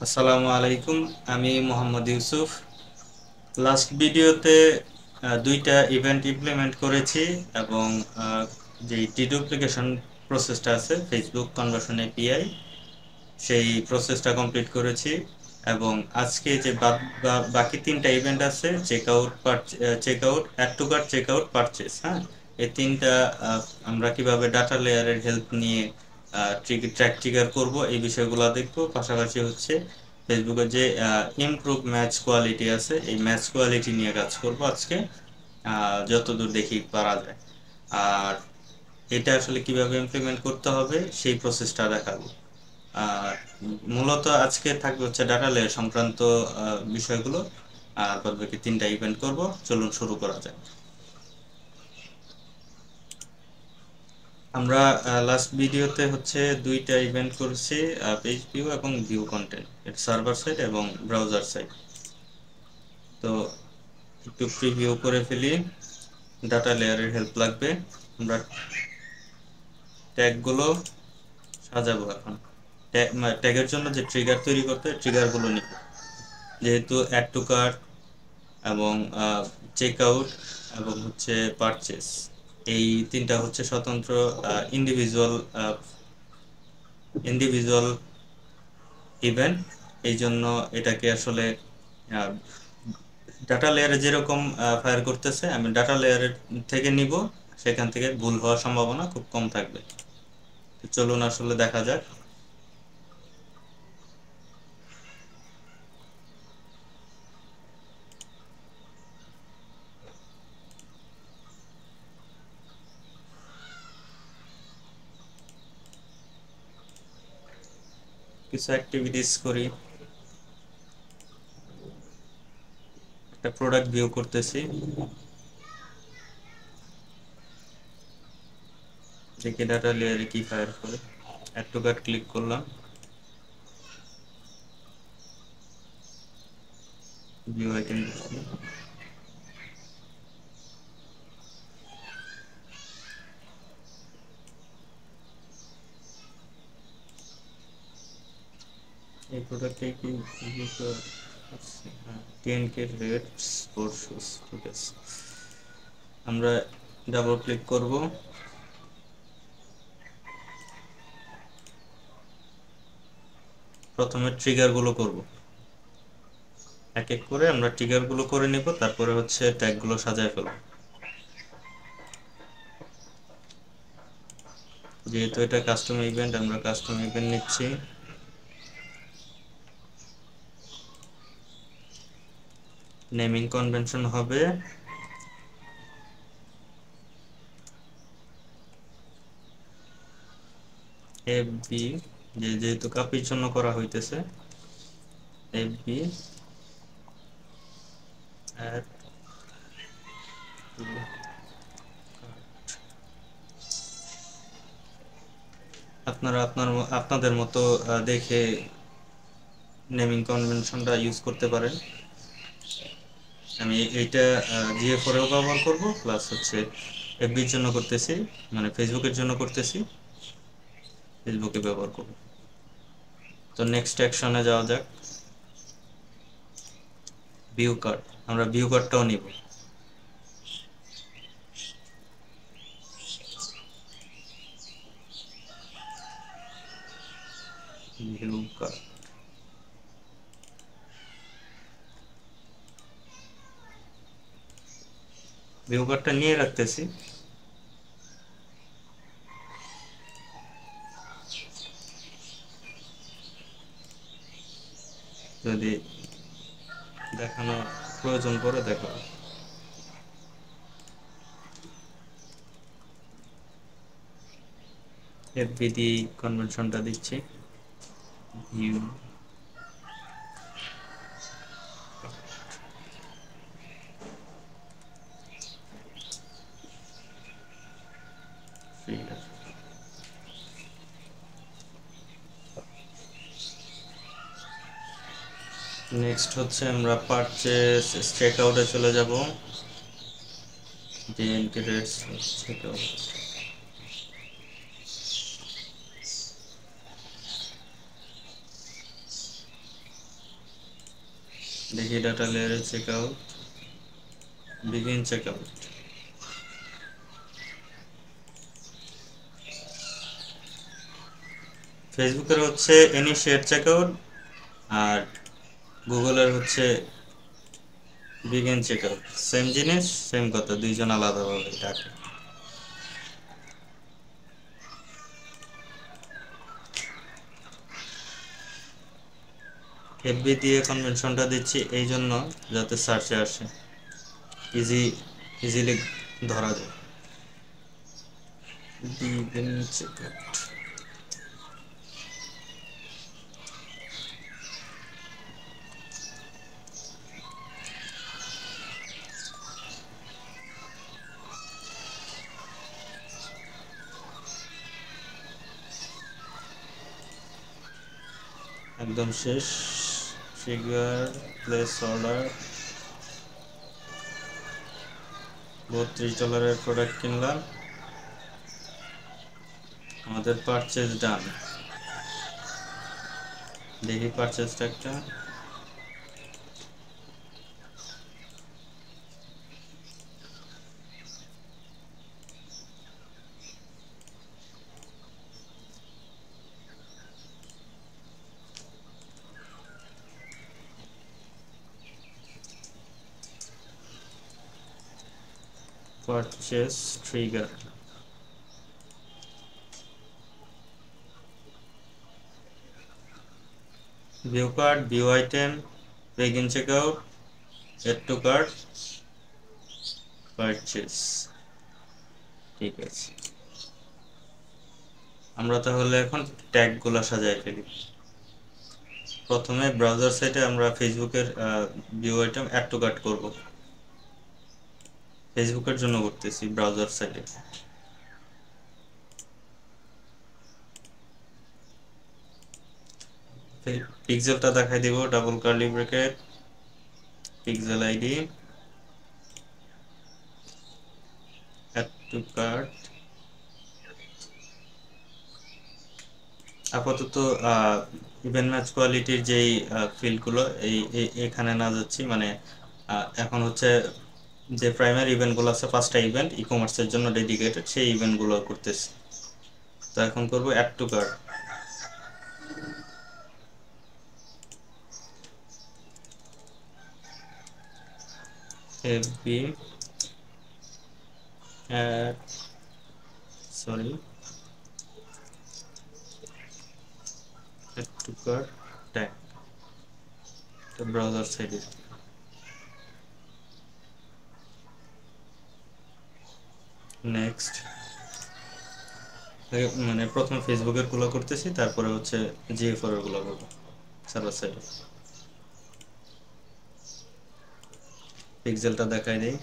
আসসালামু আলাইকুম। আমি মোহাম্মদ ইউসুফ। লাস্ট ভিডিওতে দুইটা ইভেন্ট ইমপ্লিমেন্ট করেছি এবং যে ডিডুপ্লিকেশন প্রসেসটা আছে ফেসবুক কনভার্সন এপিআই, সেই প্রসেসটা কমপ্লিট করেছি। এবং আজকে যে বাকি তিনটা ইভেন্ট আছে, check out, add to cart, check out, purchase, হ্যাঁ, এই তিনটা আমরা কিভাবে ডাটা লেয়ারের হেল্প নিয়ে ট্র্যাক ট্রিগার করব এই বিষয়গুলো দেখবো। পাশাপাশি হচ্ছে ফেসবুকের যে ইমপ্রুভ ম্যাচ কোয়ালিটি আছে, এই ম্যাচ কোয়ালিটি নিয়ে কাজ করব আজকে, যতদূর দেখি পারা যায়। আর এটা আসলে কিভাবে ইমপ্লিমেন্ট করতে হবে সেই প্রসেসটা দেখাবো। আর মূলত আজকে থাকবে হচ্ছে ডাটা লেয়ার সংক্রান্ত বিষয়গুলো। আর বাদবাকি তিনটা ইভেন্ট করব। চলুন শুরু করা যায়। আমরা লাস্ট ভিডিওতে হচ্ছে দুইটা ইভেন্ট করেছি, পেজ ভিউ এবং ভিউ কন্টেন্ট, এটা সার্ভার সাইড এবং ব্রাউজার সাইড। তো একটু প্রিভিউ করে ফেলি। ডাটা লেয়ারের হেল্প লাগবে। আমরা ট্যাগগুলো সাজাবো এখন। ট্যাগের জন্য যে ট্রিগার তৈরি করতে ট্রিগারগুলো নিব, যেহেতু অ্যাড টু কার্ট এবং চেক আউট এবং হচ্ছে পারচেস, এই তিনটা হচ্ছে স্বতন্ত্র ইন্ডিভিজুয়াল ইন্ডিভিজুয়াল ইভেন্ট। এই জন্য এটাকে আসলে ডাটা লেয়ারে যেরকম ফায়ার করতেছে, আমি ডাটা লেয়ারের থেকে নিব, সেখান থেকে ভুল হওয়ার সম্ভাবনা খুব কম থাকবে। তো চলুন আসলে দেখা যাক। কিছু অ্যাক্টিভিটিস করি। একটা প্রোডাক্ট ভিউ করতেছি, দেখি ডাটা লেয়ারে কি ফায়ার করে। অ্যাড টু কার্ট ক্লিক করলাম, ভিউ আইটেম। এই প্রোডাক্টে কি আছে? হ্যাঁ, 10K রেট স্পোর্ট শুজ, ঠিক আছে। আমরা ডাবল ক্লিক করব। প্রথমে ট্রিগারগুলো করব, এক এক করে আমরা ট্রিগারগুলো করে নিব, তারপরে হচ্ছে ট্যাগগুলো সাজায় ফেলব। যেহেতু এটা কাস্টম ইভেন্ট, আমরা কাস্টম ইভেন্ট নিচ্ছি। নেমিং কনভেনশন হবে এফবি, যেহেতু কাপির জন্য করা হইতেছে, এফবি অ্যাড টু। আপনারা আপনাদের মতো দেখে নেমিং কনভেনশনটা ইউজ করতে পারেন। আমি এইটা জিএ4 এও ব্যবহার করব, প্লাস হচ্ছে এফবির জন্য করতেছি, মানে ফেসবুকের জন্য করতেছি, ফেসবুকে ব্যবহার করব। তো নেক্সট অ্যাকশনে যাওয়া যাক। ভিউ কার্ড, আমরা ভিউ কার্ডটাও নিব। ভিউ কার্ড, ভিউ কার্ডটা নিয়ে রাখতেছি। যদি দেখানো প্রয়োজন পড়ে দেখো। এফবিডি কনভেনশনটা দিচ্ছি। ভিউ, নেক্সট হচ্ছে আমরা পারচেস চেক আউটে চলে যাব। ডিএনকে রেটস চেক আউট, দেখি ডাটা লেয়ারে check out, begin check out. ফেসবুকের হচ্ছে ইনিশিয়েট চেক আউট, আর গুগলের হচ্ছে বিগিন চেক আউট। সেম জিনিস, সেম কথা, দুইজন আলাদাভাবে ডাকে। এফবি দিয়ে কনভেনশনটা দিচ্ছি এই জন্য যাতে সার্চে আসে, ইজিলি ধরা যায়। Begin check out. একদম শেষ। ফিগার প্লেস অর্ডার, $32 প্রোডাক্ট কিনলাম, আমাদের পারচেজ ডান। দেখি পারচেজটা একটা, purchase trigger. View cart, view item, begin check out, add to cart, purchase. ঠিক আছে, আমরা তাহলে এখন ট্যাগগুলো সাজাই ফেলি। প্রথমে ব্রাউজার সাইটে আমরা ফেসবুকের view item add to cart করব, ফেসবুকের জন্য করতেছি ব্রাউজার সাইটে। পিক্সেলটা দেখাই দিব, double curly bracket, pixel ID, add to cart. আপাতত ইভেন্ট ম্যাচ কোয়ালিটির যেই ফিল্ডগুলো এখানে না যাচ্ছি, মানে এখন হচ্ছে যে প্রাইমারি ইভেন্টগুলো আছে 5টা ইভেন্ট ই কমার্সের জন্য ডেডিকেটেড, সেই ইভেন্টগুলো করতেছি। তো এখন করব add to cart. FB add, sorry, add to cart tag, তো ব্রাউজার সাইডে। নেক্সট, মানে প্রথমে ফেসবুকের গুলো করতেছি, তারপরে হচ্ছে জিএফআর এর গুলো করবো সার্ভার সাইডে। পিক্সেলটা দেখাই দেই,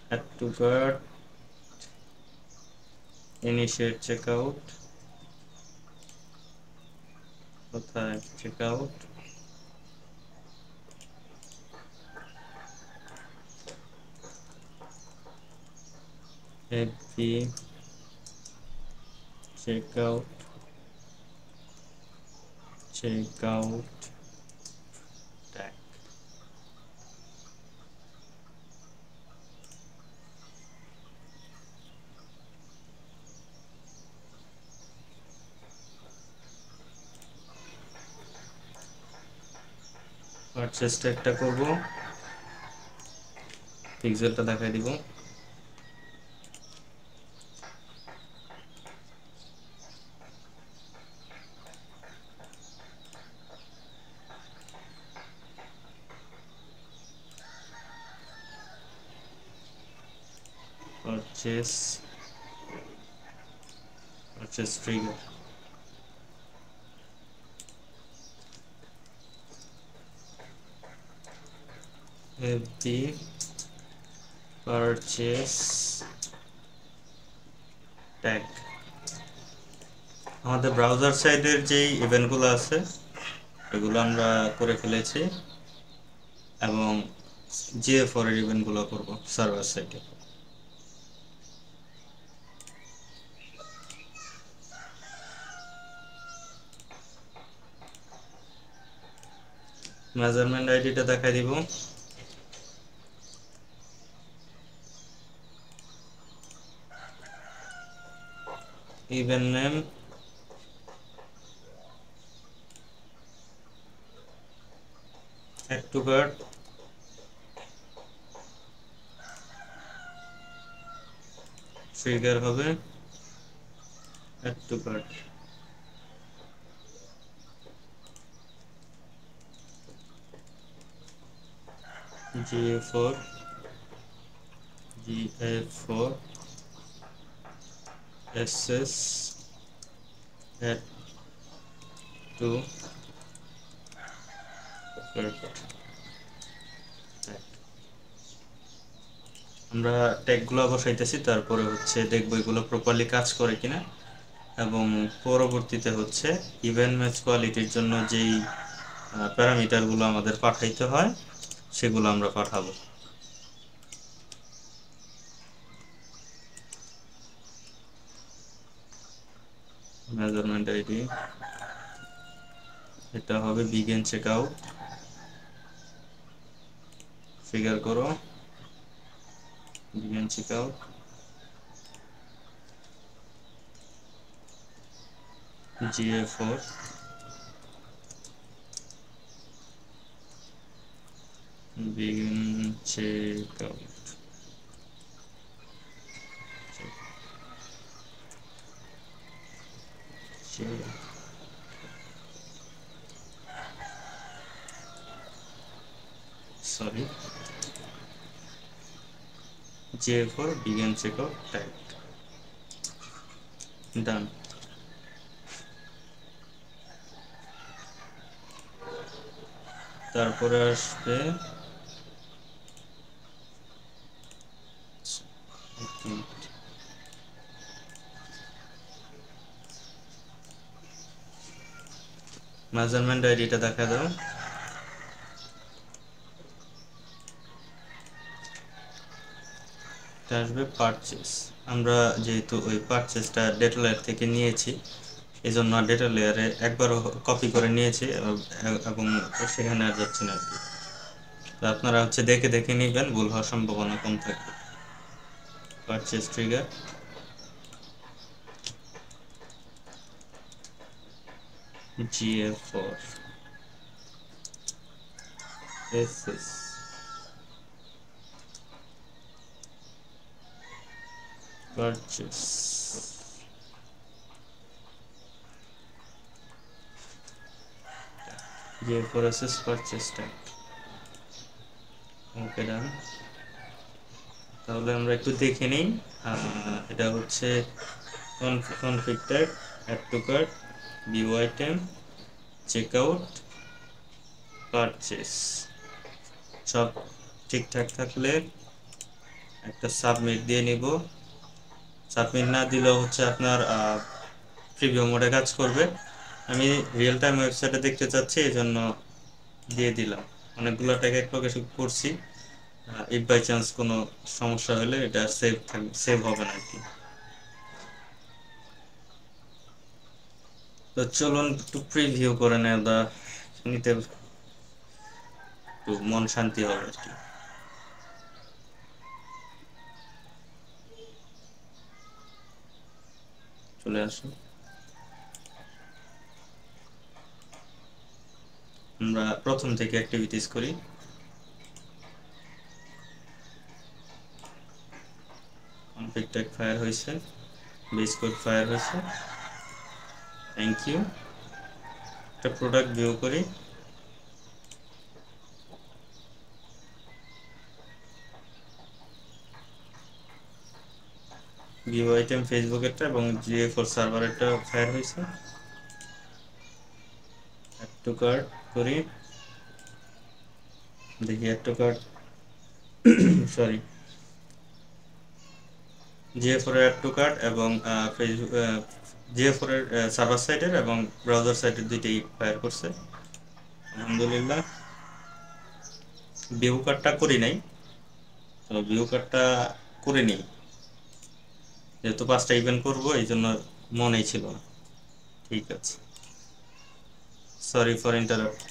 add to cart, initiate check out, কোথায় checkout, FB check out, check out tag. পারচেজটা একটা করব, পিক্সেলটা দেখাই দিব, purchase, purchase trigger, FB purchase tag. আমাদের ব্রাউজার সাইডের যেই ইভেন্টগুলো আছে এগুলো আমরা করে ফেলেছি, এবং জিএফআর এর ইভেন্টগুলো করব সার্ভার সাইডে। মেজারমেন্ট আইডিটা দেখাই দিব। Event name, add to cart, trigger হবে add to cart, GA4 SS add to cart। আমরা ট্যাগগুলো বসাইতেছি, তারপরে হচ্ছে দেখব এগুলো প্রপারলি কাজ করে কিনা, এবং পরবর্তীতে হচ্ছে ইভেন্ট ম্যাচ কোয়ালিটির জন্য যেই প্যারামিটারগুলো আমাদের পাঠাইতে হয় সেগুলো আমরা পাঠাবো। মেজারমেন্ট আইডি এটা হবে বিগিন চেকআউট, ফিগার করো begin checkout, GA4 begin checkout, sorry, GA4 begin checkout type, done। তারপরে আসবে মেজারমেন্ট আইডিটা দেখা দাও। আসবে পারচেস, আমরা যেহেতু ওই পারচেসটা ডেটা লেয়ার থেকে নিয়েছি এজন্য ডেটা লেয়ারে একবারও কপি করে নিয়েছি এবং সেখানে আর যাচ্ছি না আর কি। তো আপনারা হচ্ছে দেখে দেখে নেবেন, ভুল হওয়ার সম্ভাবনা কম থাকবে। Purchase trigger, GA4 SS purchase, GA4 SS purchase tag, ওকে ডান। তাহলে আমরা একটু দেখে নিই, এটা হচ্ছে config tag, add to cart, view item, checkout, purchase সব ঠিকঠাক থাকলে একটা সাবমিট দিয়ে নিব। সাবমিট না দিলেও হচ্ছে আপনার প্রিভিউ মোডে কাজ করবে। আমি রিয়েল টাইম ওয়েবসাইটে দেখতে চাচ্ছি এই জন্য দিয়ে দিলাম। অনেকগুলো ট্যাগ এক লগে করছি, ইফ বাই চান্স কোনো সমস্যা হলে এটা সেভ হবে না আর কি। তো চলুন একটু প্রিভিউ করে নেওয়া নিতে একটু মন শান্তি হবে আর কি। চলে আসুন, আমরা প্রথম থেকে অ্যাক্টিভিটিস করি। কনফিগ ট্যাগ ফায়ার হয়েছে, বেস কোড ফায়ার হয়েছে, থ্যাংক ইউ। একটা প্রোডাক্ট ভিউ করি, ভিউ আইটেম ফেসবুকেরটা এবং GA4 সার্ভারেরটা ফায়ার হয়েছে। অ্যাড টু কার্ট করি, দেখি add to cart sorry GA4 এর অ্যাড টু কার্ট এবং ফেসবুক GA4 এর সার্ভার সাইডের এবং ব্রাউজার সাইডের দুইটাই ফায়ার করছে আলহামদুলিল্লাহ। ভিউ কার্ডটা করি নাই, তো ভিউ কার্ডটা করে নিই, যেহেতু 5টা ইভেন্ট করবো এই জন্য মনেই ছিল না। ঠিক আছে, সরি ফর ইন্টারাপ্ট।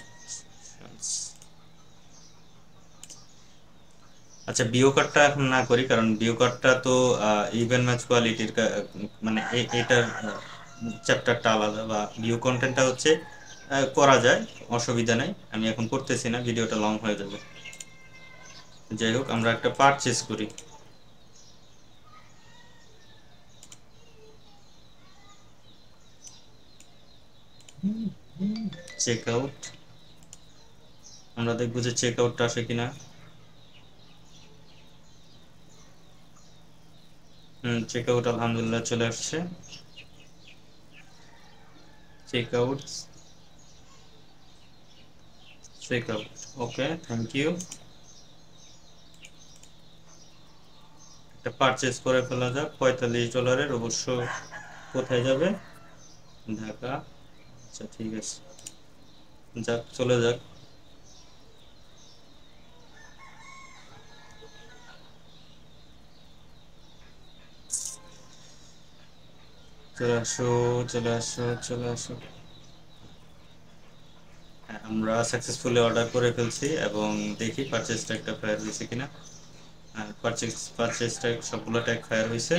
আচ্ছা, বিও কার্ডটা এখন না করি, কারণ বিও কার্ডটা তো ইভেন্ট ম্যাচ কোয়ালিটির, মানে এটার চ্যাপ্টারটা আলাদা, বা বিও কন্টেন্টটা হচ্ছে করা যায়, অসুবিধা নেই। আমি এখন করতেছি না, ভিডিওটা লং হয়ে যাবে। যাই হোক, আমরা একটা পারচেজ করি। চেক আউট, আমরা দেখবো যে চেক আউটটা আসে কিনা। চেক আউট আলহামদুলিল্লাহ চলে আসছে। Check out, check out, okay, thank you. একটা পারচেজ করে ফেলা যাক $45 অবশ্য। কোথায় যাবে? ঢাকা। আচ্ছা, ঠিক আছে, যাক, চলে যাক। চলে আসো, চলে আসো, চলে আসো। হ্যাঁ, আমরা সাকসেসফুলি অর্ডার করে ফেলছি, এবং দেখি পারচেজ ট্যাগটা ফায়ার হয়েছে কিনা। হ্যাঁ, পারচেজ ট্যাগ সবগুলো ট্যাগ ফায়ার হয়েছে।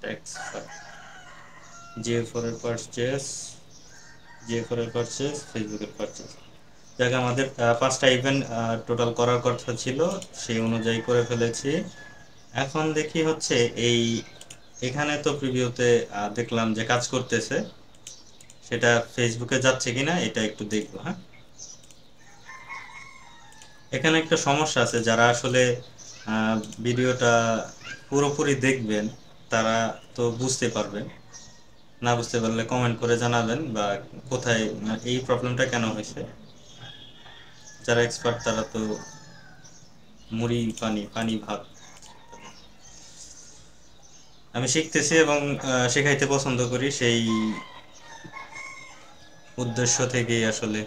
ট্যাক্স জিএ4 এর পারচেজ, জিএ4 এর পারচেজ, ফেসবুকের পারচেজ। যাক, আমাদের 5টা ইভেন্ট টোটাল করার কথা ছিল, সেই অনুযায়ী করে ফেলেছি। এখন দেখি হচ্ছে এই, এখানে তো প্রিভিউতে দেখলাম যে কাজ করতেছে, সেটা ফেসবুকে যাচ্ছে কিনা এটা একটু দেখবো। হ্যাঁ, এখানে একটা সমস্যা আছে, যারা আসলে ভিডিওটা পুরোপুরি দেখবেন তারা তো বুঝতে পারবেন, না বুঝতে পারলে কমেন্ট করে জানাবেন, বা কোথায় এই প্রবলেমটা কেন হয়েছে। যারা এক্সপার্ট তারা তো মুড়ি পানি, পানি ভাত। আমি শিখতেছি এবং শেখাইতে পছন্দ করি, সেই উদ্দেশ্য থেকেই আসলে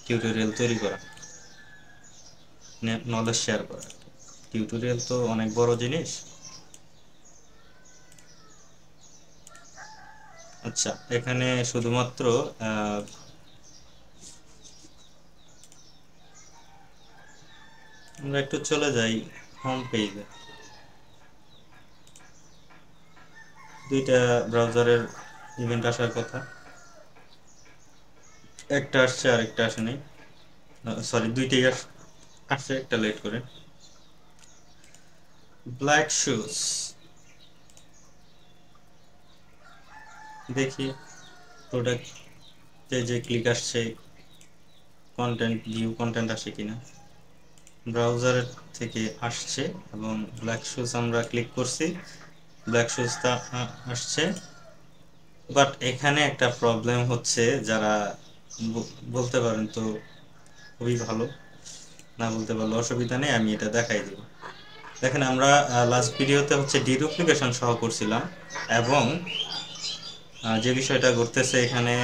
টিউটোরিয়াল তৈরি করা, নলেজ শেয়ার করা। টিউটোরিয়াল তো অনেক বড় জিনিস। আচ্ছা, এখানে শুধুমাত্র আমরা একটু চলে যাই হোম পেজে। দুইটা ব্রাউজারের ইভেন্ট আসার কথা, একটা আসছে আর একটা আসেনি। সরি, দুইটাই আসছে, একটা লেট করে। ব্ল্যাক শুজ, দেখি প্রোডাক্টে যে ক্লিক আসছে, কন্টেন্ট ভিউ কন্টেন্ট আসে কিনা। ব্রাউজারের থেকে আসছে, এবং ব্ল্যাক শুজ আমরা ক্লিক করছি, ব্ল্যাক শুজটা আসছে। বাট এখানে একটা প্রবলেম হচ্ছে, যারা বলতে পারেন তো খুবই ভালো, না বলতে পারলে অসুবিধা নেই, আমি এটা দেখাই দিব। দেখেন, আমরা লাস্ট ভিডিওতে হচ্ছে ডিডুপ্লিকেশন সহ করছিলাম, এবং যে বিষয়টা ঘটতেছে এখানে,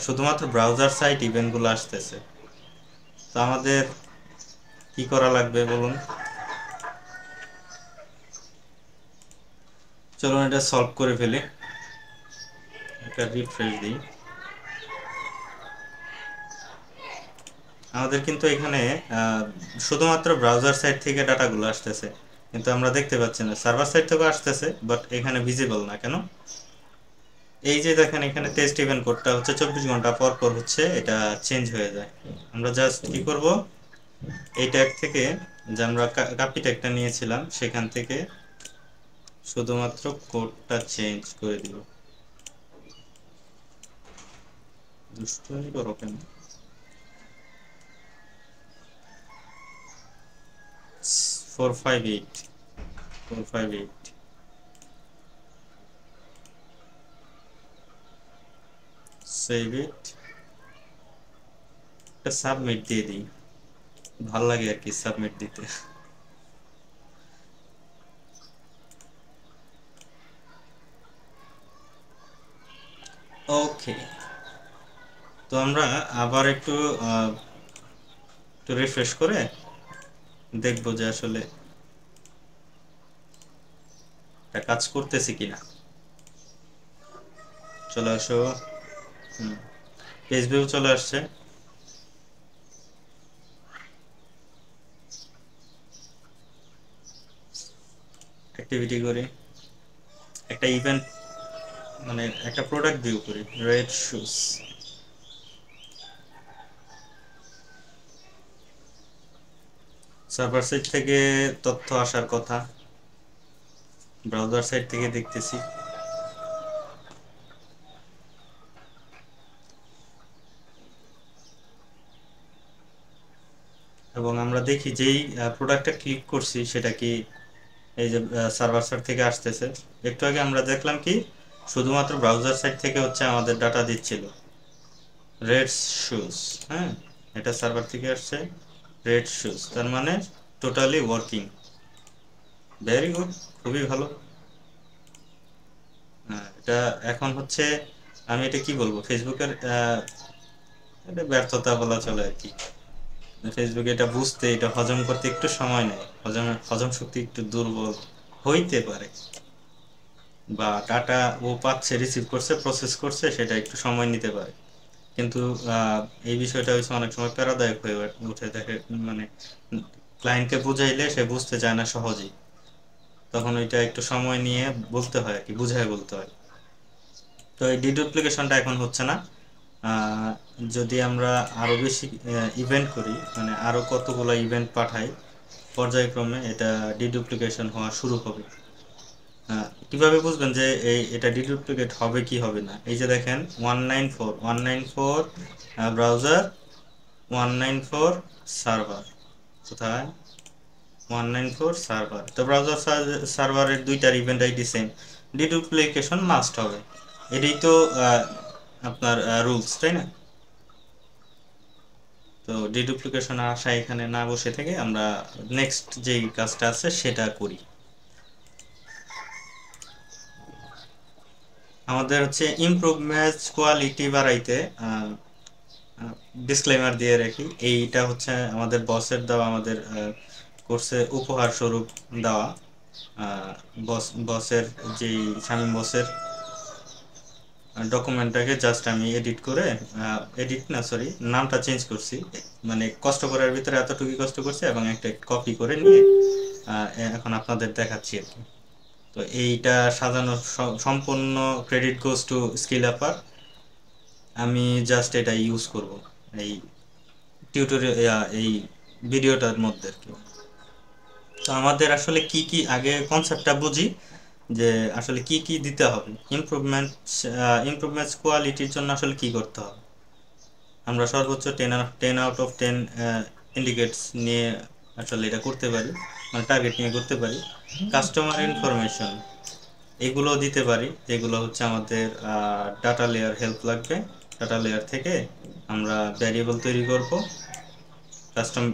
শুধুমাত্র ব্রাউজার সাইট ইভেন্টগুলো আসতেছে। তো আমাদের কি করা লাগবে বলুন? চলুন এটা সলভ করে ফেলি, এটা রিফ্রেশ দিই। আমাদের কিন্তু এখানে শুধুমাত্র ব্রাউজার সাইট থেকে ডাটাগুলো আসতেছে, কিন্তু আমরা দেখতে পাচ্ছি না। সার্ভার সাইট থেকে আসতেছে, বাট এখানে ভিজিবল না কেন? এই যে দেখেন, এখানে টেস্ট ইভেন্ট কোডটা হচ্ছে 24 ঘন্টা পর পর হচ্ছে এটা চেঞ্জ হয়ে যায়। আমরা জাস্ট কি করব, এই ট্যাগ থেকে, যে আমরা কাপি ট্যাগটা নিয়েছিলাম সেখান থেকে শুধুমাত্র কোডটা চেঞ্জ করে দিব। দুষ্টুমি করো কেন? 458, 458, সেভ ইট, একটা সাবমিট দিয়ে দিই, ভাল লাগে আর কি সাবমিট দিতে। ওকে, তো আমরা আবার একটু একটু রিফ্রেশ করে দেখবো যে আসলে এটা কাজ করতেছে কিনা। চলে আসো। হুম, পেজ ভিউ চলে আসছে। অ্যাক্টিভিটি করি, একটা ইভেন্ট মানে একটা প্রোডাক্ট ভিউ করি, রেড শুজ। সার্ভার সাইড থেকে তথ্য আসার কথা, ব্রাউজার সাইড থেকে দেখতেছি। এবং আমরা দেখি যেই প্রোডাক্টটা ক্লিক করছি সেটা কি এই যে সার্ভার সাইড থেকে আসতেছে। একটু আগে আমরা দেখলাম কি শুধুমাত্র ব্রাউজার সাইড থেকে হচ্ছে আমাদের ডাটা দিচ্ছিল রেড শুজ। হ্যাঁ, এটা সার্ভার থেকে আসছে রেড শুজ, তার মানে টোটালি ওয়ার্কিং। ভেরি গুড, খুবই ভালো। এটা এখন হচ্ছে আমি এটা কি বলবো, ফেসবুকের এটা ব্যর্থতা বলা চলে আর কি। ফেসবুকে এটা বুঝতে, এটা হজম করতে একটু সময় নেয়, হজম শক্তি একটু দুর্বল হইতে পারে, বা ডাটা ও পাচ্ছে, রিসিভ করছে, প্রসেস করছে, সেটা একটু সময় নিতে পারে। কিন্তু এই বিষয়টা হচ্ছে অনেক সময় প্যারাদায়ক হয়ে উঠে দেখে, মানে ক্লায়েন্টকে বুঝাইলে সে বুঝতে চায় না সহজেই, তখন ওইটা একটু সময় নিয়ে বলতে হয় আর কি, বুঝায় বলতে হয়। তো এই ডিডুপ্লিকেশনটা এখন হচ্ছে না। আহ, যদি আমরা আরো বেশি ইভেন্ট করি, মানে আরো কতগুলো ইভেন্ট পাঠাই, পর্যায়ক্রমে এটা ডিডুপ্লিকেশন হওয়া শুরু হবে। কিভাবে বুঝবেন যে এটা ডিডুপ্লিকেট হবে কি হবে না? এই যে দেখেন 194 ব্রাউজার, 194 সার্ভার। কোথায়? 194 সার্ভার। তো ব্রাউজার সার্ভারের দুইটার event ID same, deduplication must হবে। এটাই তো আপনার রুলস, তাই না? তো ডিডুপ্লিকেশন আসা এখানে না বসে থেকে আমরা নেক্সট যেই কাজটা আছে সেটা করি। আমাদের হচ্ছে ইমপ্রুভ ম্যাচ কোয়ালিটি বাড়াইতে ডিসক্লেমার দিয়ে রাখি, এইটা হচ্ছে আমাদের বসের দেওয়া, আমাদের কোর্সে উপহার স্বরূপ দেওয়া। বসের যেই শামীম বসের ডকুমেন্টটাকে জাস্ট আমি এডিট করে, এডিট না সরি, নামটা চেঞ্জ করছি, মানে কষ্ট করার ভিতরে এতটুকু কষ্ট করছি, এবং একটা কপি করে নিয়ে এখন আপনাদের দেখাচ্ছি আর কি। তো এইটা সাজানো সম্পূর্ণ ক্রেডিট গোজ টু স্কিল আপার। আমি জাস্ট এটা ইউজ করব এই টিউটোরিয়াল, এই ভিডিওটার মধ্যে আর কি। তো আমাদের আসলে কি কি আগে কনসেপ্টটা বুঝি, যে আসলে কি কি দিতে হবে ইমপ্রুভমেন্টস কোয়ালিটির জন্য, আসলে কি করতে হবে। আমরা সর্বোচ্চ 10 আউট অফ 10 ইন্ডিকেটস নিয়ে আসলে এটা করতে পারি, মানে টার্গেট নিয়ে করতে পারি। কাস্টমার ইনফরমেশন এগুলো দিতে পারি, যেগুলো হচ্ছে আমাদের ডাটা লেয়ার হেল্প লাগবে। ডাটা লেয়ার থেকে আমরা ভ্যারিয়েবল তৈরি করব, কাস্টম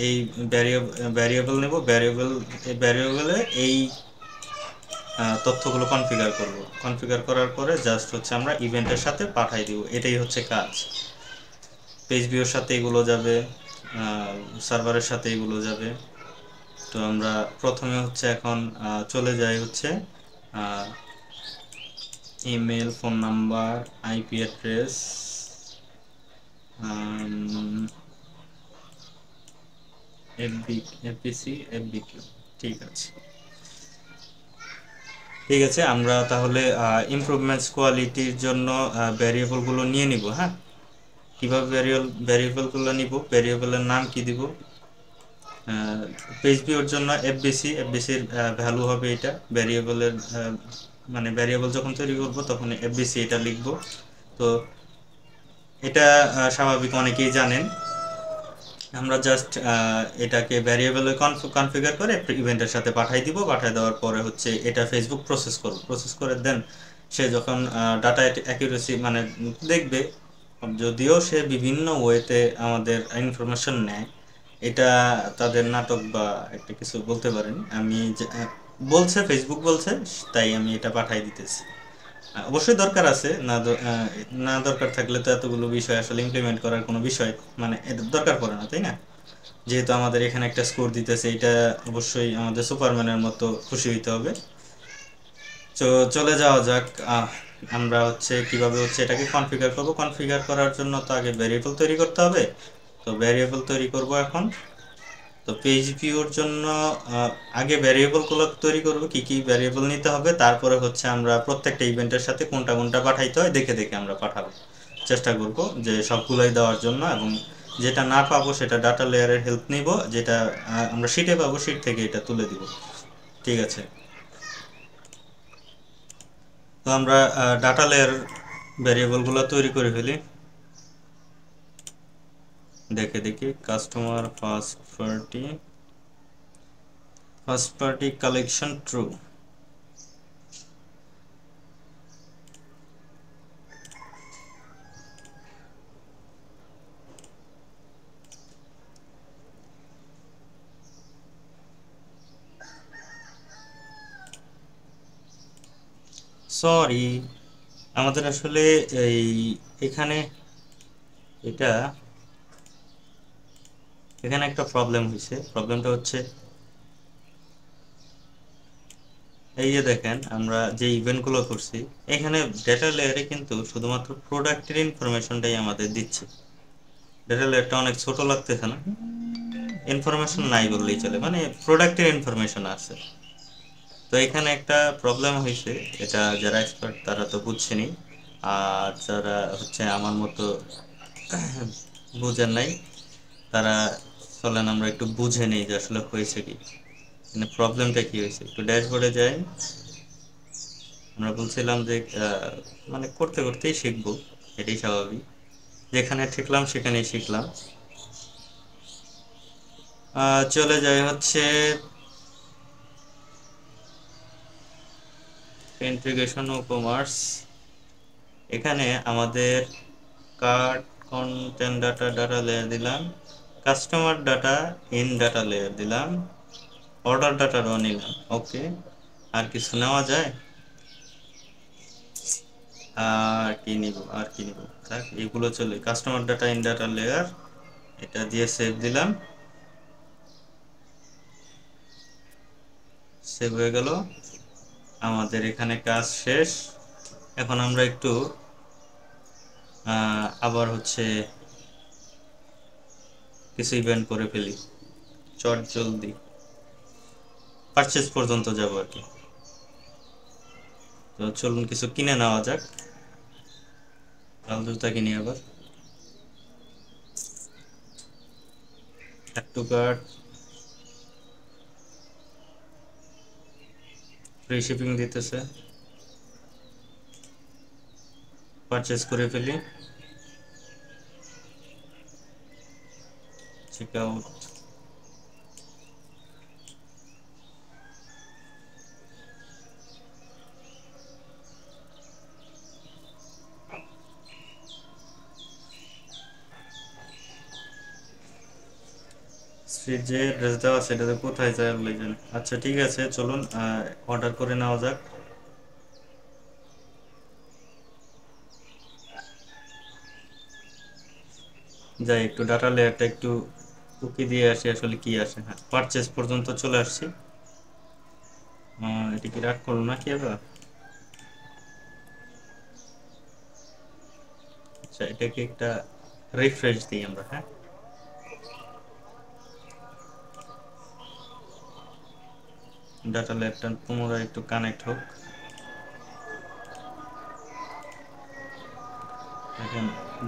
এই ভ্যারিয়েবল নেব, ভ্যারিয়েবলে এই তথ্যগুলো কনফিগার করব। কনফিগার করার পরে জাস্ট হচ্ছে আমরা ইভেন্টের সাথে পাঠাই দিব, এটাই হচ্ছে কাজ। পেজ ভিউর সাথে এগুলো যাবে, সার্ভারের সাথে এগুলো যাবে। তো আমরা প্রথমে হচ্ছে এখন চলে যাই হচ্ছে email, phone number, IP address, FBC, FBQ. ঠিক আছে, ঠিক আছে। আমরা তাহলে ইমপ্রুভমেন্টস কোয়ালিটির জন্য ভ্যারিয়েবলগুলো নিয়ে নিব। হ্যাঁ, কীভাবে ভ্যারিয়েবলগুলো নিব, ভ্যারিয়েবলের নাম কি দিব? পেজ ভিউর জন্য এফবিসির ভ্যালু হবে এটা, ভ্যারিয়েবলের মানে ভ্যারিয়েবল যখন তৈরি করব তখন এফবিসি এটা লিখব। তো এটা স্বাভাবিক, অনেকেই জানেন। আমরা জাস্ট এটাকে ভ্যারিয়েবলে কনফিগার করে ইভেন্টের সাথে পাঠাই দিব। পাঠাই দেওয়ার পরে হচ্ছে এটা ফেসবুক প্রসেস করে দেন। সে যখন ডাটা অ্যাকিউরেসি মানে দেখবে, যদিও সে বিভিন্ন ওয়েতে আমাদের ইনফরমেশন নেয়, এটা তাদের নাটক বা একটা কিছু বলতে পারেন। আমি বলছে, ফেসবুক বলছে, তাই আমি এটা পাঠাই দিতেছি। অবশ্যই দরকার আছে, না দরকার থাকলে তো এতগুলো বিষয় আসলে ইমপ্লিমেন্ট করার কোনো বিষয়, মানে এটা দরকার পড়ে না, তাই না? যেহেতু আমাদের এখানে একটা স্কোর দিতেছে, এটা অবশ্যই আমাদের সুপারম্যানের মতো খুশি হইতে হবে। তো চলে যাওয়া যাক আমরা হচ্ছে কিভাবে হচ্ছে এটাকে কনফিগার করব। কনফিগার করার জন্য তো আগে ভ্যারিয়েবল তৈরি করতে হবে। তো ভ্যারিয়েবল তৈরি করব এখন। তো পেজ ভিউর জন্য আগে ভ্যারিয়েবলগুলো তৈরি করব, কি কি ভ্যারিয়েবল নিতে হবে, তারপরে হচ্ছে আমরা প্রত্যেকটা ইভেন্টের সাথে কোনটা কোনটা পাঠাইতে হয় দেখে দেখে আমরা পাঠাবো, চেষ্টা করব যে সবগুলোই দেওয়ার জন্য। এবং যেটা না পাবো সেটা ডাটা লেয়ারের হেল্প নিব, যেটা আমরা শিটে পাবো শিট থেকে এটা তুলে দিব। ঠিক আছে, তো আমরা ডাটা লেয়ার ভ্যারিয়েবলগুলো তৈরি করে ফেলি। দেখে দেখি customer first party collection true. Sorry, আমাদের আসলে এই এখানে এটা এখানে একটা প্রবলেম হয়েছে। প্রবলেমটা হচ্ছে এই যে দেখেন আমরা যে ইভেন্টগুলো করছি, এখানে ডেটা লেয়ারে কিন্তু শুধুমাত্র প্রোডাক্টের ইনফরমেশনটাই আমাদের দিচ্ছে। ডেটা লেয়ারটা অনেক ছোট লাগতেছে না? ইনফরমেশন নাই বললেই চলে, মানে প্রোডাক্টের ইনফরমেশন আছে। তো এখানে একটা প্রবলেম হয়েছে, এটা যারা এক্সপার্ট তারা তো বুঝছেনই, আর যারা হচ্ছে আমার মতো বুঝেন নাই তারা, চলেন আমরা একটু বুঝে নিই যে আসলে হয়েছে কি, মানে প্রবলেমটা কি হয়েছে। একটু ড্যাশবোর্ডে যাই। আমরা বলছিলাম যে মানে করতে করতেই শিখবো, এটাই স্বাভাবিক। যেখানে শিখলাম সেখানেই শিখলাম। চলে যাই হচ্ছে ইন্টিগ্রেশন ও কমার্স। এখানে আমাদের কার্ড কন্টেন্ট ডাটা লেয়ার দিলাম, customer data in data layer দিলাম, অর্ডার ডাটারও নিলাম। ওকে, আর কিছু নেওয়া যায়? আর কি নিব থাক, এগুলো চলে। Customer data in data layer, এটা দিয়ে সেভ দিলাম, সেভ হয়ে গেল। আমাদের এখানে কাজ শেষ। এখন আমরা একটু আবার হচ্ছে কিছু ইভেন্ট করে ফেলি, চট জলদি পারচেজ পর্যন্ত যাব আর কি। তো চলুন কিছু কিনে নেওয়া যাক। লাল জুতা কিনি আবার। Add to cart, free shipping দিতেছে, পারচেজ করে ফেলি, চেক আউট। স্ট্রিট যে ড্রেস দেওয়া সেটাতে কোথায় যায় আল্লাহ জানে। আচ্ছা ঠিক আছে, চলুন অর্ডার করে নেওয়া যাক। যাই একটু ডাটা লেয়ারটা একটু উকি দিয়ে আসি আসলে কি আসে। হ্যাঁ, পারচেজ পর্যন্ত চলে আসছি। এটা কি রাগ করলো নাকি আবার? আচ্ছা, এটাকে একটা রিফ্রেশ দিই আমরা। হ্যাঁ, ডাটা লেয়ারটা পুনরায় একটু কানেক্ট হোক। দেখেন,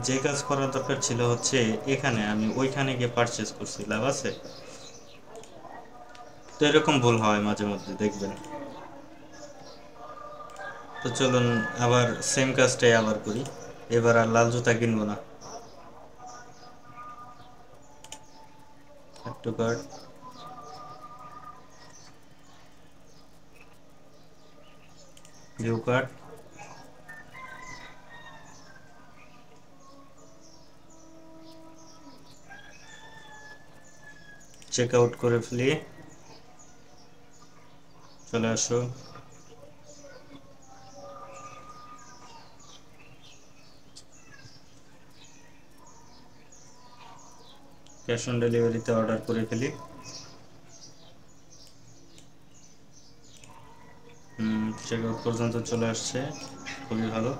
যে কাজ করার দরকার ছিল হচ্ছে এখানে, আমি ওইখানে গিয়ে পারচেজ করছি, লাভ আছে? তো এরকম ভুল হয় মাঝে মধ্যে, দেখবেন। তো চলুন আবার সেম কাজটাই আবার করি। এবার আর লাল জুতা কিনবো না। একটু cart, view cart, check out করে ফেলি। চলে আসো। ক্যাশ অন ডেলিভারিতে অর্ডার করে ফেলি। চেক আউট পর্যন্ত চলে আসছে। খুবই ভালো।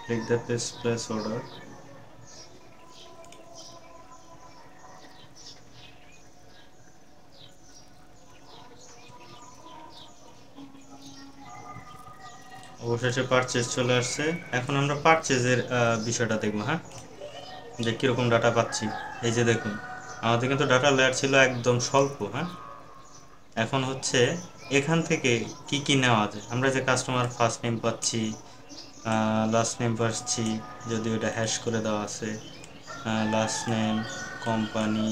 Click the place order. অবশেষে পারচেজ চলে আসছে। এখন আমরা পারচেজের বিষয়টা দেখবো, হ্যাঁ, যে কীরকম ডাটা পাচ্ছি। এই যে দেখুন, আমাদের কিন্তু ডাটা লেয়ার ছিল একদম স্বল্প, হ্যাঁ। এখন হচ্ছে এখান থেকে কি কি নেওয়া যায়। আমরা যে কাস্টমার ফার্স্ট নেম পাচ্ছি, লাস্ট নেম পাচ্ছি, যদিও এটা হ্যাশ করে দেওয়া আছে, last name, company,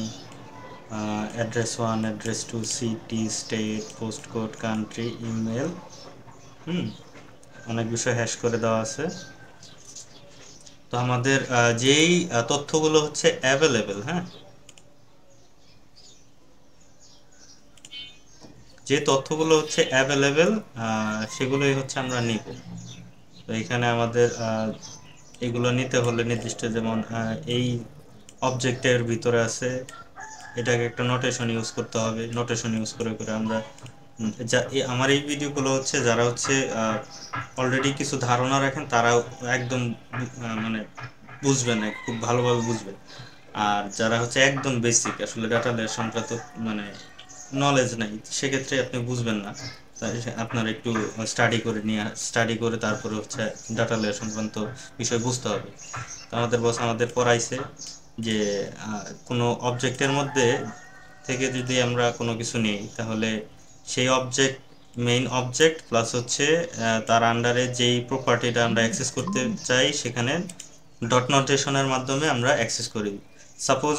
address 1, address 2, city, state, post code, country, email, অনেক বিষয় হ্যাশ করে দেওয়া আছে। তো আমাদের যেই তথ্যগুলো হচ্ছে অ্যাভেলেবেল, হ্যাঁ, যে তথ্যগুলো হচ্ছে অ্যাভেলেবেল সেগুলোই হচ্ছে আমরা নিব। তো এখানে আমাদের এগুলো নিতে হলে নির্দিষ্ট, যেমন এই অবজেক্টের ভিতরে আছে, এটাকে একটা নোটেশন ইউজ করতে হবে। নোটেশন ইউজ করে করে আমরা আমার এই ভিডিওগুলো হচ্ছে যারা হচ্ছে অলরেডি কিছু ধারণা রাখেন তারাও একদম মানে বুঝবেন না, খুব ভালোভাবে বুঝবেন। আর যারা হচ্ছে একদম বেসিক, আসলে ডাটা বেস সংক্রান্ত মানে নলেজ নাই, সেক্ষেত্রে আপনি বুঝবেন না। তাই আপনার একটু স্টাডি করে তারপরে হচ্ছে ডাটা লেয়ার সংক্রান্ত বিষয় বুঝতে হবে। তো আমাদের বস আমাদের পড়াইছে যে কোনো অবজেক্টের মধ্যে থেকে যদি আমরা কোনো কিছু নিই, তাহলে সেই অবজেক্ট, মেইন অবজেক্ট প্লাস হচ্ছে তার আন্ডারে যেই প্রপার্টিটা আমরা অ্যাক্সেস করতে চাই, সেখানে ডট নোটেশনের মাধ্যমে আমরা অ্যাক্সেস করি। সাপোজ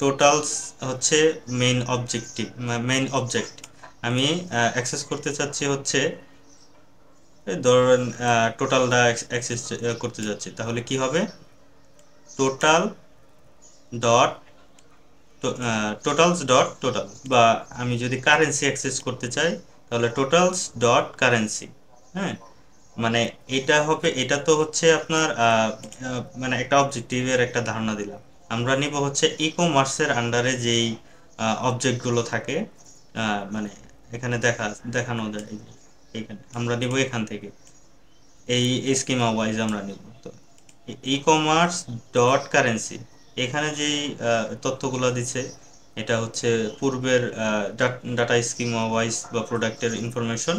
টোটালস হচ্ছে মেইন অবজেক্ট, আমি অ্যাক্সেস করতে চাচ্ছি হচ্ছে ধরেন টোটালটা অ্যাক্সেস করতে যাচ্ছি, তাহলে কি হবে, total dot totals dot total. বা আমি যদি কারেন্সি অ্যাক্সেস করতে চাই, তাহলে টোটালস ডট কারেন্সি। হ্যাঁ, মানে এটা হবে, এটা তো হচ্ছে আপনার মানে একটা অবজেক্টিভের একটা ধারণা দিলাম। আমরা নিব হচ্ছে ই কমার্সের আন্ডারে যেই অবজেক্টগুলো থাকে, মানে এখানে দেখানো যায়, এখানে আমরা নিব এখান থেকে, এই স্কিমা ওয়াইজ আমরা নিব। তো ই কমার্স ডট কারেন্সি, এখানে যেই তথ্যগুলো দিচ্ছে, এটা হচ্ছে পূর্বের ডাটা স্কিমা ওয়াইজ বা প্রোডাক্টের ইনফরমেশন।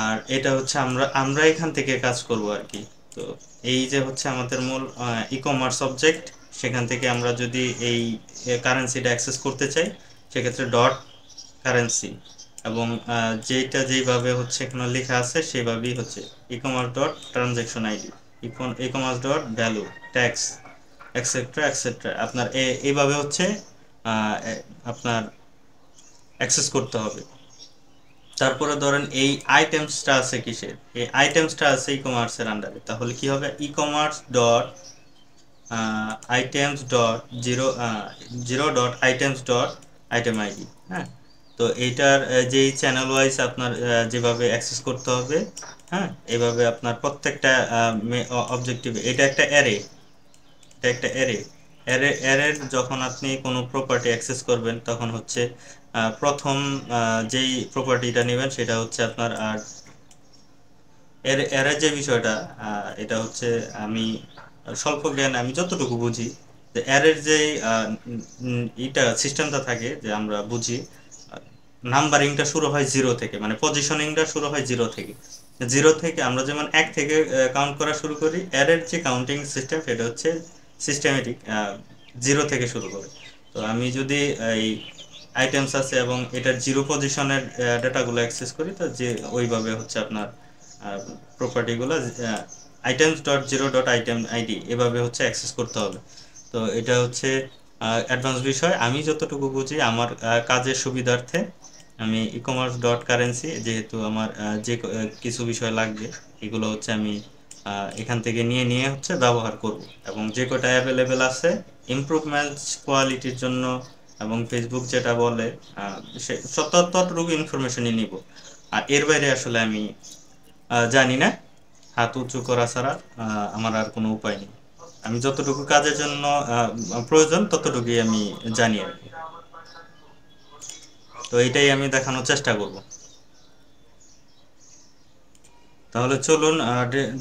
আর এটা হচ্ছে আমরা এখান থেকে কাজ করব আর কি। তো এই যে হচ্ছে আমাদের মূল ই কমার্স অবজেক্ট, সেখান থেকে আমরা যদি এই কারেন্সিটা অ্যাক্সেস করতে চাই, সেক্ষেত্রে ডট কারেন্সি, এবং যেটা যেইভাবে হচ্ছে এখানে লেখা আছে সেইভাবেই হচ্ছে e commerce dot transaction ID, e commerce dot value, tax, etcetera etcetera, আপনার এইভাবে হচ্ছে আপনার অ্যাক্সেস করতে হবে। তারপরে ধরেন এই আইটেমসটা আছে কিসের, এই আইটেমসটা আছে ই কমার্সের আন্ডারে, তাহলে কি হবে, e commerce dot items dot zero dot items dot item ID. হ্যাঁ, তো এইটার যেই চ্যানেল ওয়াইজ আপনার যেভাবে অ্যাক্সেস করতে হবে, হ্যাঁ, এইভাবে আপনার প্রত্যেকটা অবজেক্টিভ, এটা একটা অ্যারে, এটা একটা অ্যারের যখন আপনি কোনো প্রপার্টি অ্যাক্সেস করবেন, তখন হচ্ছে প্রথম যেই প্রপার্টিটা নেবেন সেটা হচ্ছে আপনার। আর এর যে বিষয়টা, এটা হচ্ছে আমি স্বল্প জ্ঞান, আমি যতটুকু বুঝি, যে এর যে এটা সিস্টেমটা থাকে, যে আমরা বুঝি নাম্বারিংটা শুরু হয় জিরো থেকে, মানে পজিশনিংটা শুরু হয় জিরো থেকে। জিরো থেকে আমরা যেমন এক থেকে কাউন্ট করা শুরু করি, এর যে কাউন্টিং সিস্টেম সেটা হচ্ছে সিস্টেমেটিক, জিরো থেকে শুরু করে। তো আমি যদি এই আইটেমস আছে এবং এটার জিরো পজিশনের ডাটাগুলো অ্যাক্সেস করি, তো যে ওইভাবে হচ্ছে আপনার প্রপার্টিগুলো items dot zero dot item ID এভাবে হচ্ছে অ্যাক্সেস করতে হবে। তো এটা হচ্ছে অ্যাডভান্স বিষয়, আমি যতটুকু বুঝি আমার কাজের সুবিধার্থে আমি ই কমার্স ডট কারেন্সি, যেহেতু আমার যে কিছু বিষয় লাগবে, এগুলো হচ্ছে আমি এখান থেকে নিয়ে নিয়ে হচ্ছে ব্যবহার করব। এবং যে কটা অ্যাভেলেবেল আছে ইমপ্রুভমেন্ট কোয়ালিটির জন্য, এবং ফেসবুক যেটা বলে সে ততটুকু ইনফরমেশনই নিব। আর এর বাইরে আসলে আমি জানি না, হাত উঁচু করা ছাড়া আমার আর কোনো উপায় নেই। আমি যতটুকু কাজের জন্য প্রয়োজন ততটুকুই আমি জানি আর কি। তো এটাই আমি দেখানোর চেষ্টা করব। তাহলে চলুন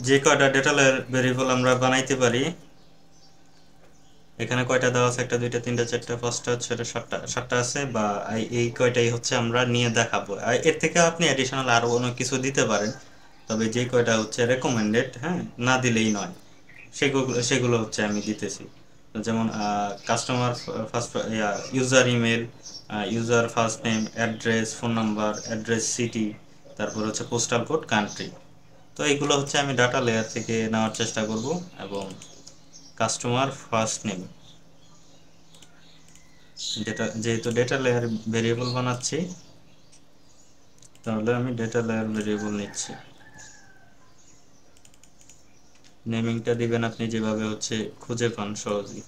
যে কয়টা ডেটা ভেরিয়েবল আমরা বানাইতে পারি। এখানে কয়টা দেওয়া আছে? একটা, দুইটা, তিনটা, চারটা, পাঁচটা, ছয়টা, সাতটা, সাতটা আছে, বা এই কয়টাই হচ্ছে আমরা নিয়ে দেখাবো। এর থেকে আপনি অ্যাডিশনাল আরো অনেক কিছু দিতে পারেন, তবে যে কয়টা হচ্ছে রেকমেন্ডেড, হ্যাঁ, না দিলেই নয়, সেগুলো হচ্ছে আমি দিতেছি। তো যেমন customer first, user email, user first name, address, phone number, address city, তারপর হচ্ছে পোস্টাল কোড, কান্ট্রি। তো এইগুলো হচ্ছে আমি ডাটা লেয়ার থেকে নেওয়ার চেষ্টা করব। এবং কাস্টমার ফার্স্ট নেম, যেহেতু ডেটা লেয়ার ভেরিয়েবল বানাচ্ছি, তাহলে আমি ডেটা লেয়ার ভেরিয়েবল নিচ্ছি। নেমিংটা দিবেন আপনি যেভাবে হচ্ছে খুঁজে পান সহজেই,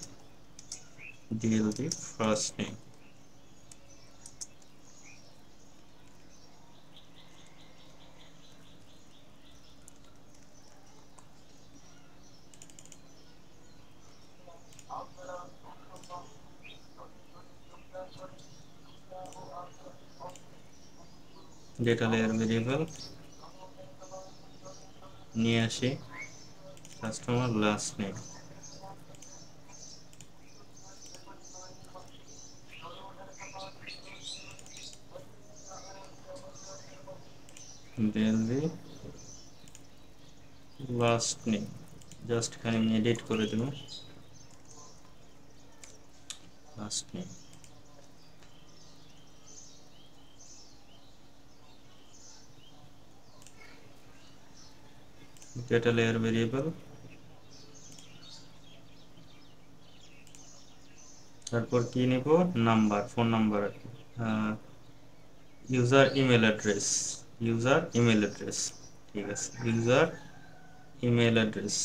DLD first name. Data layer variable নিয়ে আসি, customer last name, DLD last name. Just এখানে আমি এডিট করে দেব, last name. Data layer variable, তারপর কি নিব? নাম্বার, ফোন নাম্বার আর কি। User email address, user email address, ঠিক আছে, user email address,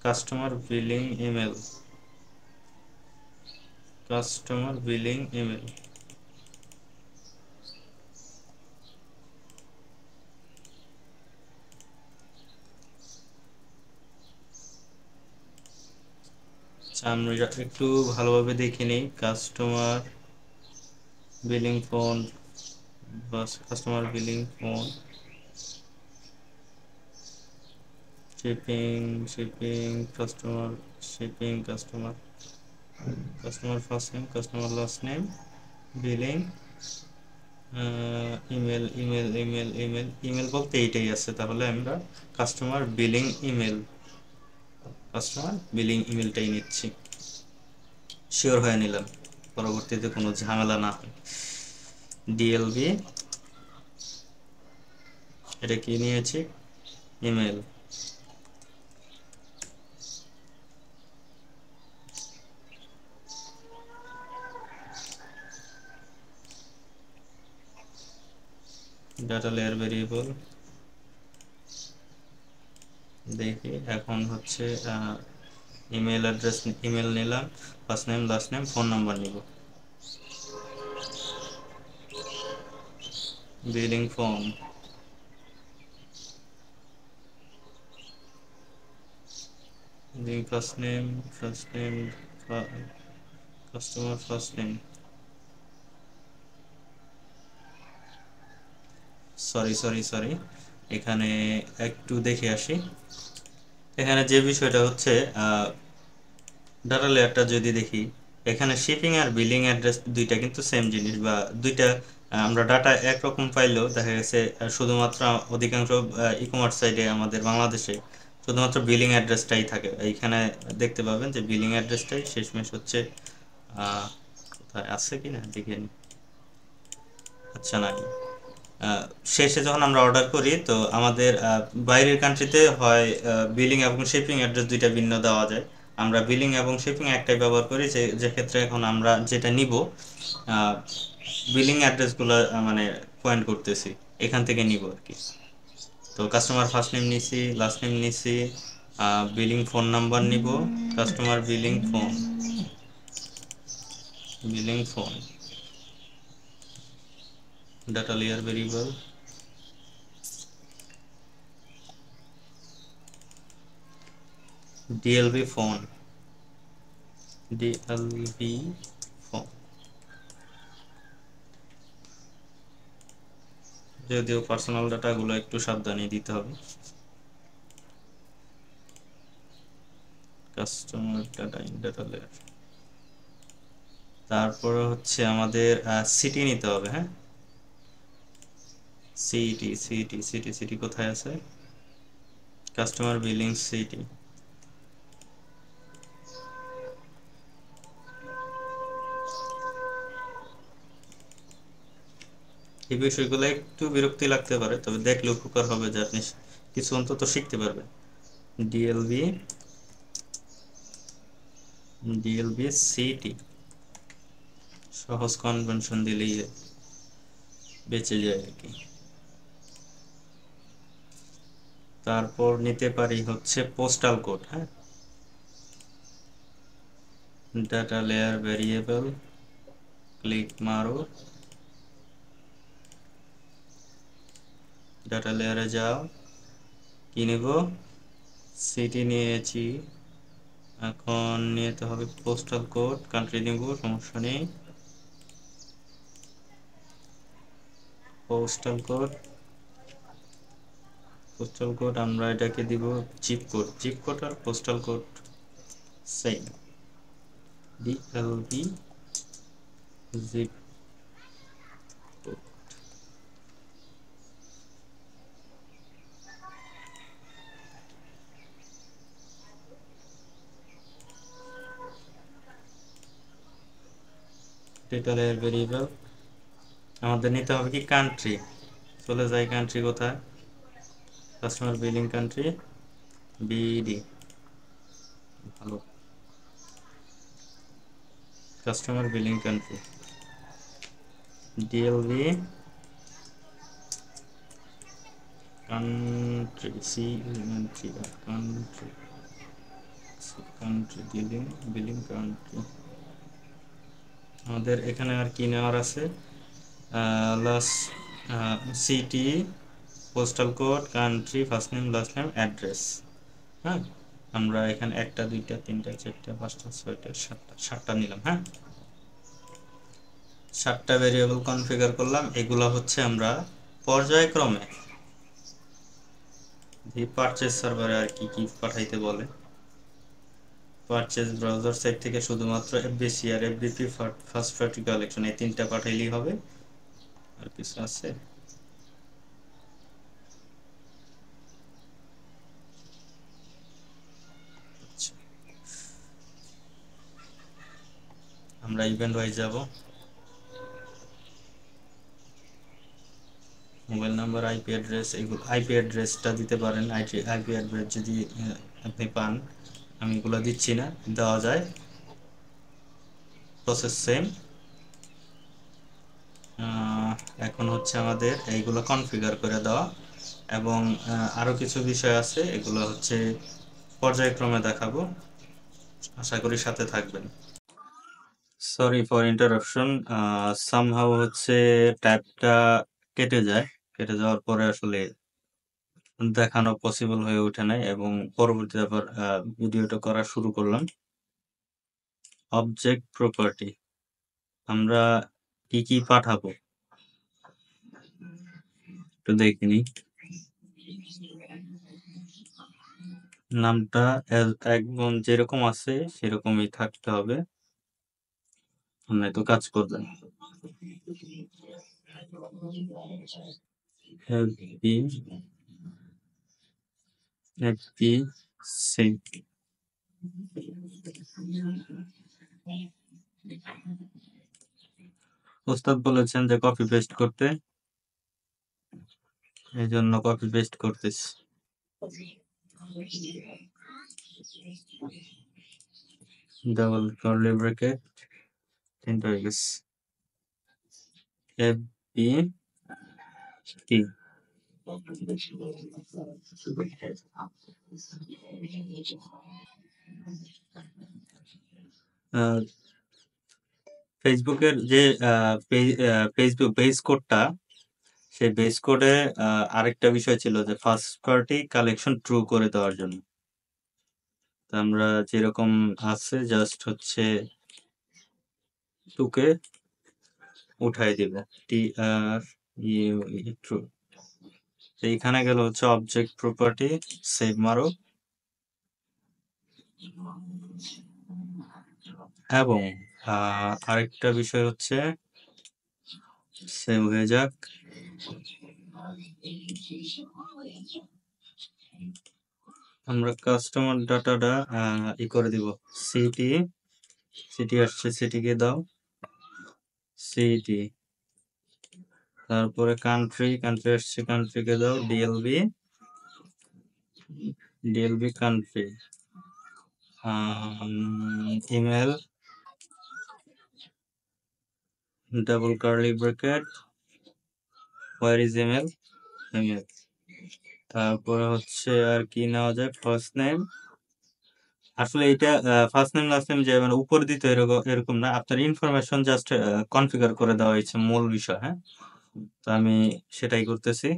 customer billing email, customer billing email, আমরা একটু ভালোভাবে দেখে নিই। Customer billing phone, customer billing phone, shipping, shipping customer, shipping customer, customer first name, customer last name, billing, email, email, email, email, email বলতে এইটাই আছে। তাহলে আমরা customer billing email, customer billing ইমেলটাই নিচ্ছি। শিওর হয়ে নিলাম, পরবর্তীতে কোনো ঝামেলা না হয়। ডিএলবি, এটা কি নিয়েছি? ইমেল। ডাটা লেয়ার ভেরিয়েবল, দেখি এখন হচ্ছে ইমেল অ্যাড্রেস, ইমেল নিলাম, first name, last name, phone number নিব। Billing form, billing first name, first name, customer first name, sorry sorry sorry, এখানে একটু দেখে আসি। এখানে যে বিষয়টা হচ্ছে, ডাটা লেয়ারটা যদি দেখি, এখানে শিপিং আর বিলিং অ্যাড্রেস দুইটা কিন্তু সেম জিনিস, বা দুইটা আমরা ডাটা একরকম পাইলেও দেখা গেছে শুধুমাত্র অধিকাংশ ই কমার্স সাইটে আমাদের বাংলাদেশে শুধুমাত্র বিলিং অ্যাড্রেসটাই থাকে। এইখানে দেখতে পাবেন যে বিলিং অ্যাড্রেসটাই শেষমেশ হচ্ছে, কোথায় আছে কি না দেখে নিই। আচ্ছা, নাই। শেষে যখন আমরা অর্ডার করি, তো আমাদের বাইরের কান্ট্রিতে হয় বিলিং এবং শিপিং অ্যাড্রেস দুইটা ভিন্ন দেওয়া যায়। আমরা বিলিং এবং শিপিং একটাই ব্যবহার করি, যে ক্ষেত্রে এখন আমরা যেটা নিব, বিলিং অ্যাড্রেসগুলো মানে পয়েন্ট করতেছি, এখান থেকে নিব আর কি। তো কাস্টমার ফার্স্ট নেম নিছি, লাস্ট নেম নিছি, বিলিং ফোন নাম্বার নিব, customer billing phone, billing phone, data layer variable, DLB phone, DLB phone, যদিও পার্সোনাল ডাটাগুলো একটু সাবধানে দিতে হবে। Customer data in data layer. তারপরে হচ্ছে আমাদের সিটি নিতে হবে। হ্যাঁ, সিটি সিটি সিটি সিটি কোথায় আছে? Customer billing city. এই বিষয়গুলো একটু বিরক্তি লাগতে পারে, তবে দেখলে উপকার হবে যে আপনি কিছু অন্তত শিখতে পারবেন। ডিএলবি ডিএলবি সিটি সহজ কনভেনশন দিলেই বেঁচে যায় আর কি। তারপর নিতে পারি হচ্ছে পোস্টাল কোড। হ্যাঁ, ডাটা লেয়ার ভেরিয়েবল, ক্লিক মারো, ডাটা লেয়ারে যাও, কি নেব? সিটি নিয়েছি, এখন নিতে হবে পোস্টাল কোড। কান্ট্রি নেব, সমস্যা নেই। পোস্টাল কোড, পোস্টাল কোড আমরা এটাকে দিব জিপ কোড। জিপ কোড আর postal code same, DLB zip code. Data layer variable আমাদের নিতে হবে কি কান্ট্রি। চলে যায় কান্ট্রি কোথায়? Customer billing country BD. ভালো, customer billing country DLB country country country country billing billing country. আমাদের এখানে আর কি নেওয়ার আছে? Last city, postal code, country, first name, last name, address. হ্যাঁ, আমরা এখানে একটা, দুইটা, তিনটা, চারটা, পাঁচটা, ছয়টা, সাতটা নিলাম। হ্যাঁ, 7টা ভেরিয়েবল কনফিগার করলাম। এগুলো হচ্ছে আমরা পর্যায়ক্রমে পারচেজ সার্ভারে আর কি কি পাঠাইতে বলে। পারচেজ ব্রাউজার সাইট থেকে শুধুমাত্র এফবিসি আর এফবিপি ফার্স্ট পার্টি কালেকশন এই 3টা পাঠাইলেই হবে। আর কিছু আছে? আচ্ছা, আমরা ইভেন্ট ওয়াইজ যাব। মোবাইল নাম্বার, আইপি অ্যাড্রেস, এগুলো আইপি অ্যাড্রেসটা দিতে পারেন। আইপি অ্যাড্রেস যদি আপনি পান, আমি এগুলো দিচ্ছি না, দেওয়া যায়, প্রসেস সেম। এখন হচ্ছে আমাদের এইগুলো কনফিগার করে দেওয়া, এবং আরও কিছু বিষয় আছে, এগুলো হচ্ছে পর্যায়ক্রমে দেখাবো। আশা করি সাথে থাকবেন। সরি ফর ইন্টারাপশন, সামহাউ হচ্ছে ট্যাবটা কেটে যায়। কেটে যাওয়ার পরে আসলে দেখানো পসিবল হয়ে ওঠে নাই, এবং পরবর্তীতে আবার ভিডিওটা করা শুরু করলাম। অবজেক্ট প্রপার্টি আমরা কি কি পাঠাবো একটু দেখে নিই। নামটা একদম যেরকম আছে সেরকমই থাকতে হবে, নয়তো কাজ করবে না। Happy happy save. ওস্তাদ বলেছেন যে কপি পেস্ট করতে, এই জন্য কপি পেস্ট করতেছি। Double curly bracket, enter guess, happy কি ফেসবুকের যে ফেসবুক বেস কোডটা, সেই বেস কোডে আরেকটা বিষয় ছিল যে ফার্স্ট পার্টি কালেকশন ট্রু করে দেওয়ার জন্য। তো আমরা যেরকম আছে জাস্ট হচ্ছে টুকে উঠাই দিব, টি আর ইউ ট্রু। এইখানে গেল হচ্ছে অবজেক্ট প্রপার্টি, সেভ মারো, এবং আরেকটা বিষয় হচ্ছে সেভ হয়ে যাক। আমরা কাস্টমার ডাটাটা করে দিব, সিটি আসছে, সিটিকে দাও সিটি, তারপরে কান্ট্রি আসছে, কান্ট্রিকে দাও DLB country, email double curly bracket, where is email, তারপরে হচ্ছে আর কি নেওয়া যায়, ফার্স্ট নেম। আসলে এটা ফার্স্ট নেম লাস্ট নেম যে মানে উপর দিতে এরকম না, আপনার ইনফরমেশন জাস্ট কনফিগার করে দেওয়া হয়েছে, মূল বিষয়। হ্যাঁ, তো আমি সেটাই করতেছি।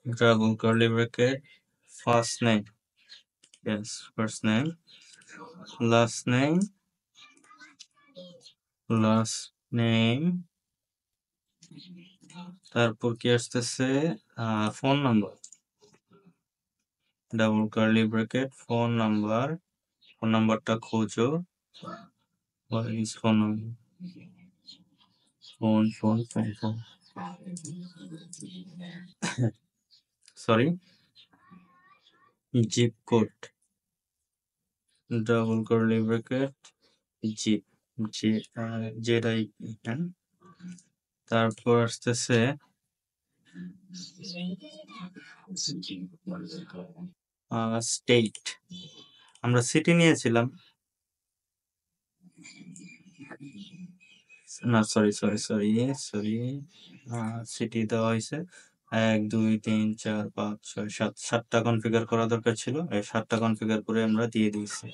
Double curly bracket, first name, yes, first name, last name, তারপর কি আসতেছে, phone number, double curly bracket, phone নাম্বারটা খোঁজো, what is phone number, phone, sorry, zip code, double curly bracket, zip, ZIP, তারপর আসতেছে স্টেট, আমরা সিটি নিয়েছিলাম, না সরি, সিটি দেওয়া হয়েছে 1 2 3 4 5 6 7, 7টা কনফিগার করা দরকার ছিল, এই 7টা কনফিগার করে আমরা দিয়ে দিয়েছি।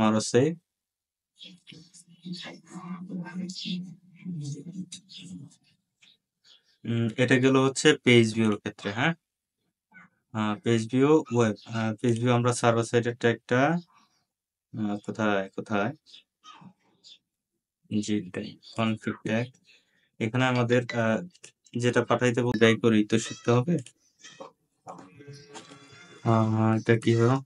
আরো সেভ, এটা গেল হচ্ছে পেজ ভিউর ক্ষেত্রে। হ্যাঁ, page view web, page view আমরা সার্ভার সাইডের ট্যাগটা কোথায় জিটাই কনফিগ ট্যাগ, এখানে আমাদের যেটা পাঠাইতে যাই করি তো শিখতে হবে। এটা কি হলো,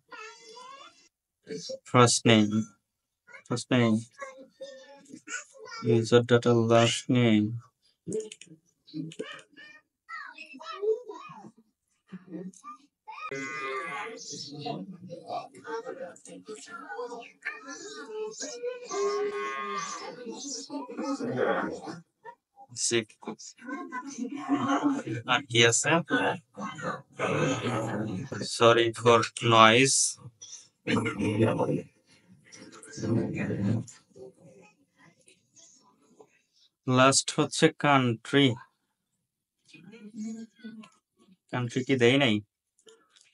first name, user data, last name, আর কি আছে, সরি ফর নয়েজ, লাস্ট হচ্ছে কান্ট্রি কি দেয় নাই,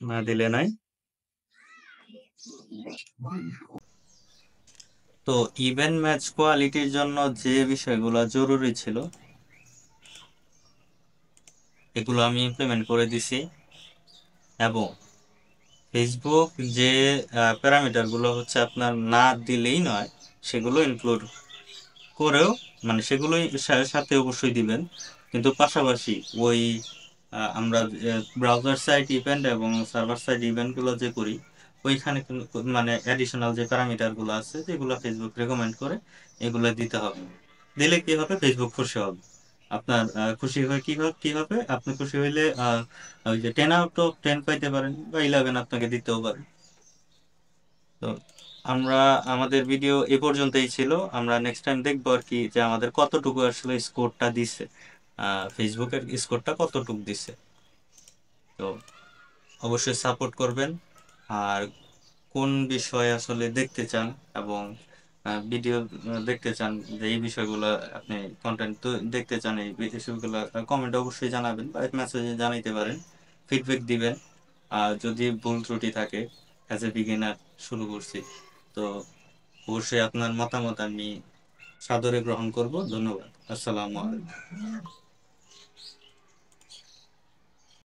না দিলে নাই। তো ইভেন্ট ম্যাচ কোয়ালিটির জন্য যে বিষয়গুলো জরুরি ছিল এগুলো আমি ইমপ্লিমেন্ট করে দিছি, এবং ফেসবুক যে প্যারামিটারগুলো হচ্ছে আপনার না দিলেই নয় সেগুলো ইনক্লুড করেও, মানে সেগুলোই সাথে অবশ্যই দিবেন, কিন্তু পাশাপাশি ওই আমরা ব্রাউজার সাইড ইভেন্ট এবং সার্ভার সাইড ইভেন্টগুলো যে করি ওইখানে মানে অ্যাডিশনাল যে প্যারামিটারগুলো আছে যেগুলো ফেসবুক রেকমেন্ড করে এগুলো দিতে হবে। দিলে কি হবে, ফেসবুক খুশি হবে। আপনার খুশি হয়ে কি হবে, আপনি খুশি হইলে ওই যে 10 out of 10 পাইতে পারেন, বা 11 আপনাকে দিতেও পারে। তো আমরা আমাদের ভিডিও এ পর্যন্তই ছিল, আমরা নেক্সট টাইম দেখবো আর কি যে আমাদের কতটুকু আসলে স্কোরটা দিছে, ফেসবুকের স্কোরটা কতটুকু দিছে। তো অবশ্যই সাপোর্ট করবেন, আর কোন বিষয় আসলে দেখতে চান এবং ভিডিও দেখতে চান, যে এই বিষয়গুলো আপনি কন্টেন্ট দেখতে চান, এই বিষয়গুলো কমেন্টে অবশ্যই জানাবেন বা মেসেজে জানাইতে পারেন, ফিডব্যাক দিবেন। আর যদি ভুল ত্রুটি থাকে, অ্যাজ এ বিগিনার শুরু করছি, তো অবশ্যই আপনার মতামত আমি সাদরে গ্রহণ করব। ধন্যবাদ, আসসালামু আলাইকুম।